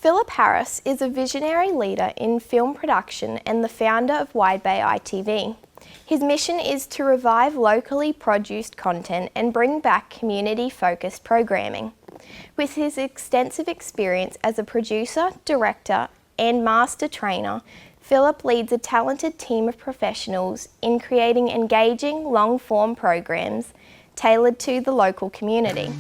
Philip Harris is a visionary leader in film production and the founder of Wide Bay ITV. His mission is to revive locally produced content and bring back community-focused programming. With his extensive experience as a producer, director and master trainer, Philip leads a talented team of professionals in creating engaging, long-form programs tailored to the local community.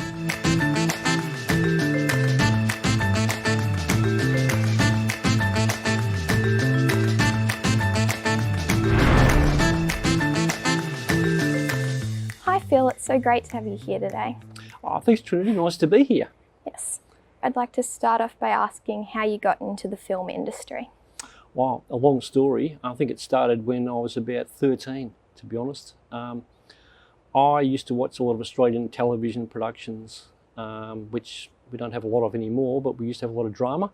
Hi Phil, it's so great to have you here today. Oh, thanks Trinity, nice to be here. Yes. I'd like to start off by asking how you got into the film industry. Wow, a long story. I think it started when I was about 13, to be honest. I used to watch a lot of Australian television productions, which we don't have a lot of anymore, but we used to have a lot of drama.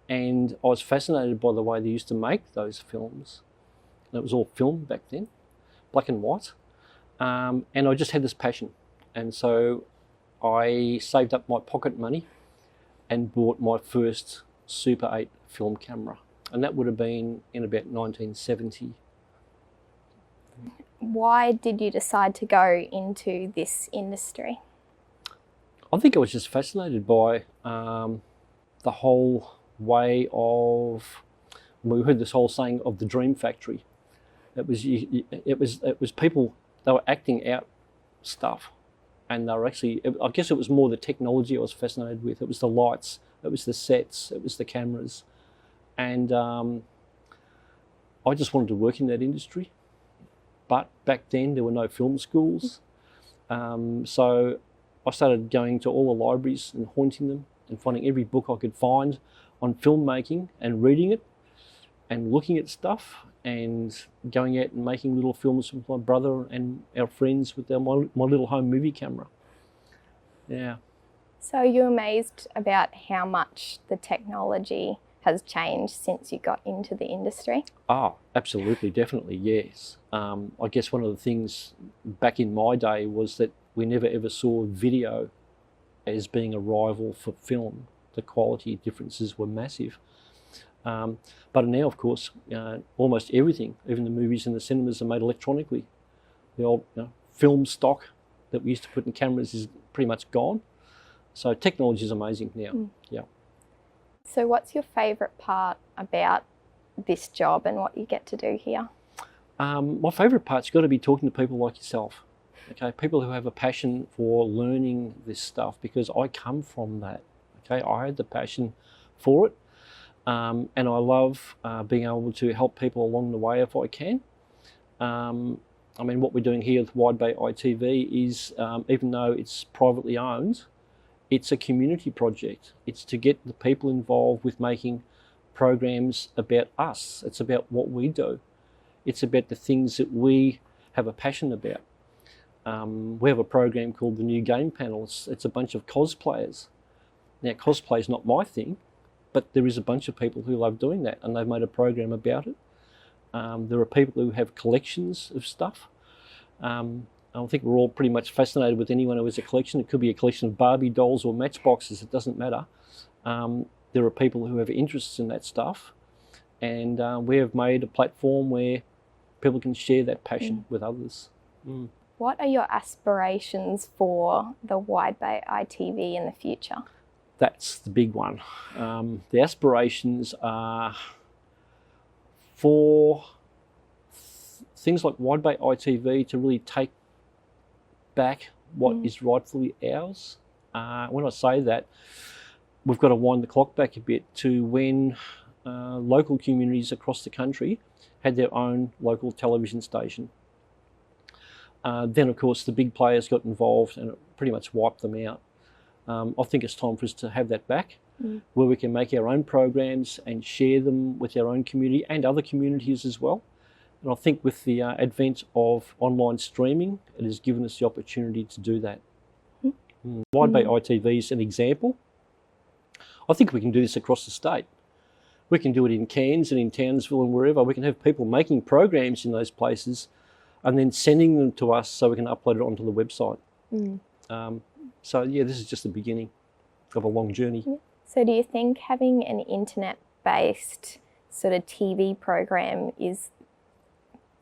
And I was fascinated by the way they used to make those films. And it was all film back then, black and white. And I just had this passion. And so I saved up my pocket money and bought my first Super 8 film camera. And that would have been in about 1970. Why did you decide to go into this industry? I think I was just fascinated by the whole way of, we heard this whole saying of the dream factory. It was people, they were acting out stuff. And they were actually, I guess it was more the technology I was fascinated with. It was the lights, it was the sets, it was the cameras. And I just wanted to work in that industry. But back then there were no film schools. So I started going to all the libraries and haunting them and finding every book I could find on filmmaking and reading it and looking at stuff and going out and making little films with my brother and our friends with my little home movie camera. Yeah. So you're amazed about how much the technology has changed since you got into the industry? Oh, absolutely, definitely, yes. I guess one of the things back in my day was that we never ever saw video as being a rival for film. The quality differences were massive. But now, of course, almost everything, even the movies in the cinemas, are made electronically. The old film stock that we used to put in cameras is pretty much gone. So technology is amazing now. Yeah. So what's your favourite part about this job and what you get to do here? My favourite part's got to be talking to people like yourself. Okay, people who have a passion for learning this stuff, because I come from that. Okay, I had the passion for it. And I love being able to help people along the way if I can. I mean, what we're doing here with Wide Bay ITV is, even though it's privately owned, it's a community project. It's to get the people involved with making programs about us. It's about what we do. It's about the things that we have a passion about. We have a program called the New Game Panel. It's a bunch of cosplayers. Now, cosplay is not my thing, but there is a bunch of people who love doing that, and they've made a program about it. There are people who have collections of stuff. I think we're all pretty much fascinated with anyone who has a collection. It could be a collection of Barbie dolls or matchboxes, it doesn't matter. There are people who have interests in that stuff, and we have made a platform where people can share that passion with others. What are your aspirations for the Wide Bay ITV in the future? That's the big one. The aspirations are for things like Wide Bay ITV to really take back what is rightfully ours. When I say that, we've got to wind the clock back a bit to when local communities across the country had their own local television station. Then, of course, the big players got involved and it pretty much wiped them out. I think it's time for us to have that back, where we can make our own programs and share them with our own community and other communities as well. And I think with the advent of online streaming, it has given us the opportunity to do that. Wide Bay ITV is an example. I think we can do this across the state. We can do it in Cairns and in Townsville and wherever. We can have people making programs in those places and then sending them to us so we can upload it onto the website. So yeah, this is just the beginning of a long journey. So do you think having an internet-based sort of TV program is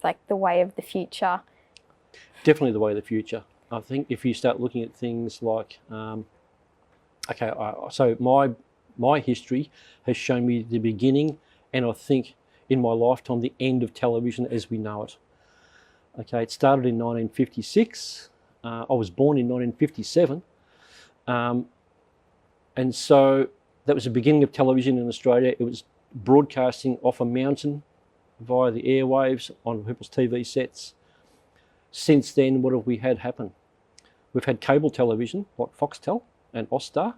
like the way of the future? Definitely the way of the future. I think if you start looking at things like, so my history has shown me the beginning, and I think in my lifetime the end of television as we know it. Okay, it started in 1956. I was born in 1957, and so that was the beginning of television in Australia. It was broadcasting off a mountain via the airwaves on people's TV sets. Since then, what have we had happen? We've had cable television like Foxtel and Austar.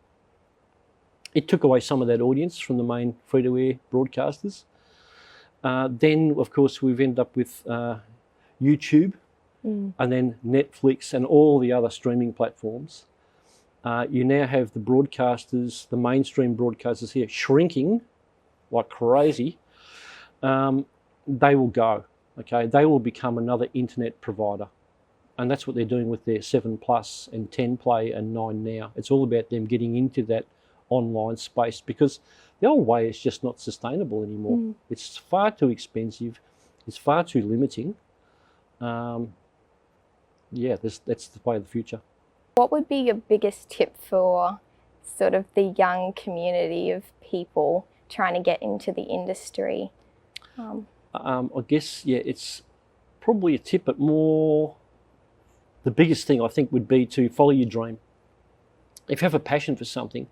It took away some of that audience from the main free-to-air broadcasters. Then, of course, we've ended up with YouTube, and then Netflix and all the other streaming platforms. You now have the broadcasters, the mainstream broadcasters here, shrinking like crazy. They will go, okay? They will become another internet provider. And that's what they're doing with their 7 Plus and 10 Play and 9 Now. It's all about them getting into that online space, because the old way is just not sustainable anymore. It's far too expensive. It's far too limiting. That's the way of the future. What would be your biggest tip for sort of the young community of people trying to get into the industry? I guess, it's probably a tip, but more the biggest thing I think would be to follow your dream. If you have a passion for something,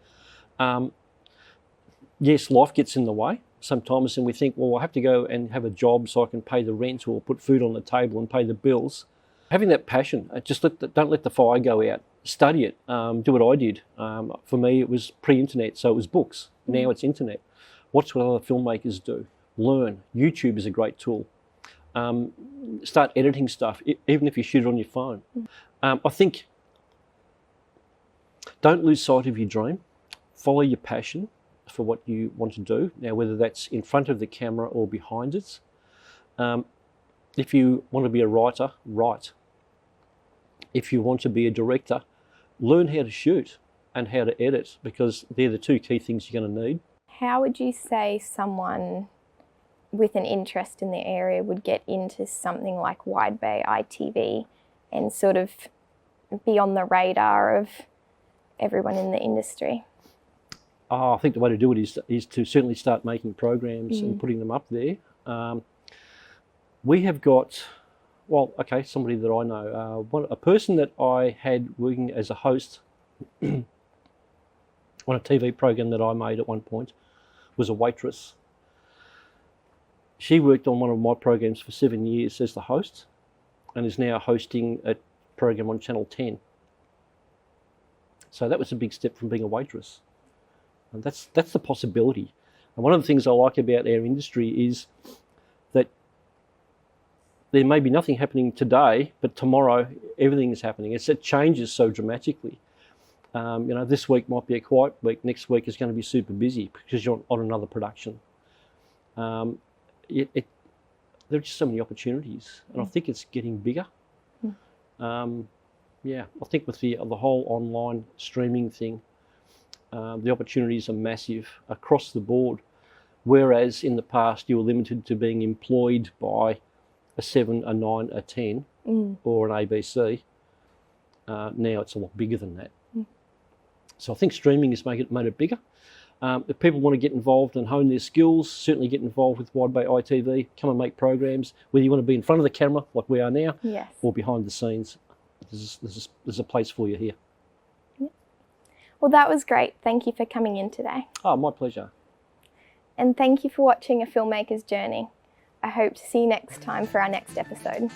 yes, life gets in the way sometimes, and we think, well, I have to go and have a job so I can pay the rent or put food on the table and pay the bills. Having that passion, just don't let the fire go out. Study it. Do what I did. For me, it was pre-internet, so it was books. Now it's internet. Watch what other filmmakers do. Learn. YouTube is a great tool. Start editing stuff, even if you shoot it on your phone. I think don't lose sight of your dream. Follow your passion for what you want to do. Now, whether that's in front of the camera or behind it. If you want to be a writer, write. If you want to be a director, learn how to shoot and how to edit, because they're the two key things you're going to need. How would you say someone with an interest in the area would get into something like Wide Bay ITV and sort of be on the radar of everyone in the industry? I think the way to do it is to certainly start making programs and putting them up there. We have got, somebody that I know, a person that I had working as a host on a TV program that I made at one point was a waitress. She worked on one of my programs for 7 years as the host and is now hosting a program on Channel 10. So that was a big step from being a waitress. And that's the possibility. And one of the things I like about our industry is that there may be nothing happening today, but tomorrow everything is happening. It changes so dramatically. This week might be a quiet week. Next week is going to be super busy because you're on another production. There are just so many opportunities, and I think it's getting bigger. I think with the whole online streaming thing, the opportunities are massive across the board. Whereas in the past you were limited to being employed by a 7, a 9, a 10, or an ABC. Now it's a lot bigger than that. So I think streaming has made it bigger. If people want to get involved and hone their skills, certainly get involved with Wide Bay ITV. Come and make programs, whether you want to be in front of the camera like we are now, or behind the scenes. There's a place for you here. Well, that was great. Thank you for coming in today. Oh, my pleasure. And thank you for watching A Filmmaker's Journey. I hope to see you next time for our next episode.